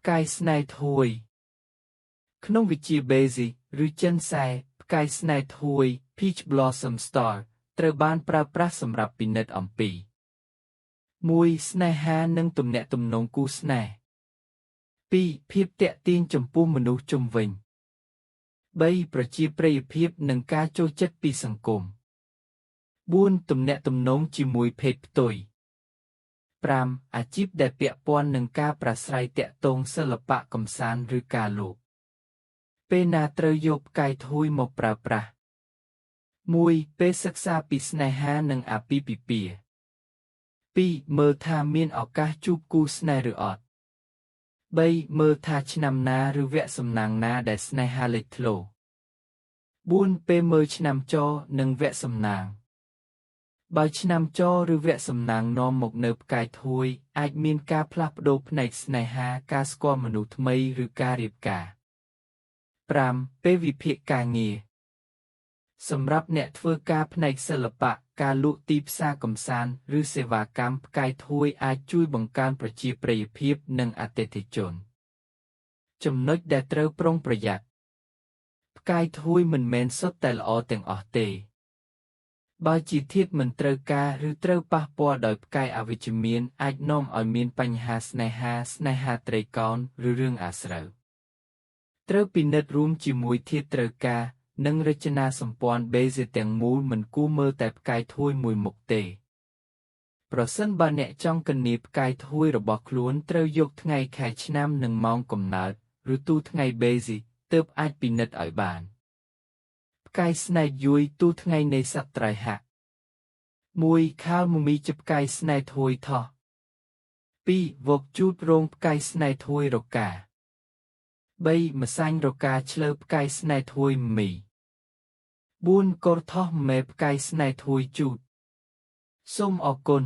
កាយស្នេហ៍ធួយក្នុងវិទ្យា Basic ឬចិនសែផ្កាយស្នេហ៍ធួយ Peach Blossom Star ត្រូវបានប្រើប្រាស់សម្រាប់ពិនិត្យអំពី 1. ស្នេហានិងទំនាក់ទំនងគូស្នេហ៍ 2. ភាពទាក់ទាញចំពោះមនុស្សជុំវិញ 3. ប្រជាប្រិយភាពនិងការចូលចិត្តពីសង្គម 4. ទំនាក់ទំនងជាមួយភេទផ្ទុយ 5. អាជីពដែលពាក់ព័ន្ធនឹងការប្រាស្រ័យទាក់ទងសិល្បៈកម្សាន្តឬការលក់ពេលណាត្រូវយកផ្កាយធួយមកប្រើប្រាស់ 1. ពេលសិក្សាពីស្នេហានិងអាពាហ៍ពិពាហ៍ 2. មើលថាមានឱកាសជួបគូស្នេហ៍ឬអត់ 3. មើលថាឆ្នាំណាឬវគ្គសំណាងណាដែលស្នេហាលេចធ្លោ 4. ពេលមើលឆ្នាំចនិងវគ្គសំណាងបើឆ្នាំចឬវគ្គសំណាងនាំមកនៅផ្កាយធួយអាចមានការផ្លាស់ប្ដូរផ្នែកស្នេហាការស្គាល់មនុស្សថ្មីឬការរៀបការ 5. ពេលវិភាគការងារសម្រាប់អ្នកធ្វើការផ្នែកសិល្បៈការលក់ទីផ្សារកម្សាន្តឬសេវាកម្មផ្កាយធួយអាចជួយបង្កើនប្រជាប្រិយភាពនិងអតិថិជនចំណុចដែលត្រូវប្រុងប្រយ័ត្នផ្កាយធួយមិនមែនសុទ្ធតែល្អទាំងអស់ទេបើជាធាតុមិនត្រូវការឬត្រូវប៉ះពាល់ដោយផ្កាយអវិជ្ជមានអាចនាំឲ្យមានបញ្ហាស្នេហាត្រីកោណឬរឿងអាស្រូវត្រូវពិនិត្យរួមជាមួយធាតុត្រូវការនិងរចនាសម្ព័ន្ធ Basic ទាំងមូលមិនគួរមើលតែផ្កាយធួយមួយមុខទេប្រសិនបើអ្នកចង់គណនាផ្កាយធួយរបស់ខ្លួនត្រូវយកថ្ងៃខែឆ្នាំនិងម៉ោងកំណើតឬទូថ្ងៃ Basic ទើបអាចពិនិត្យឲ្យបានផ្កាយស្នេហ៍យួយទូថ្ងៃនៃសត្វត្រីហៈ 1. ខាលមមីជាផ្កាយស្នេហ៍ធួយថោះ 2. វកជូតរោងផ្កាយស្នេហ៍ធួយរកា 3. ម្សាញ់រកាឆ្លើផ្កាយស្នេហ៍ធួយមី 4. កូរថោះមេផ្កាយស្នេហ៍ធួយជូតសូមអរគុណ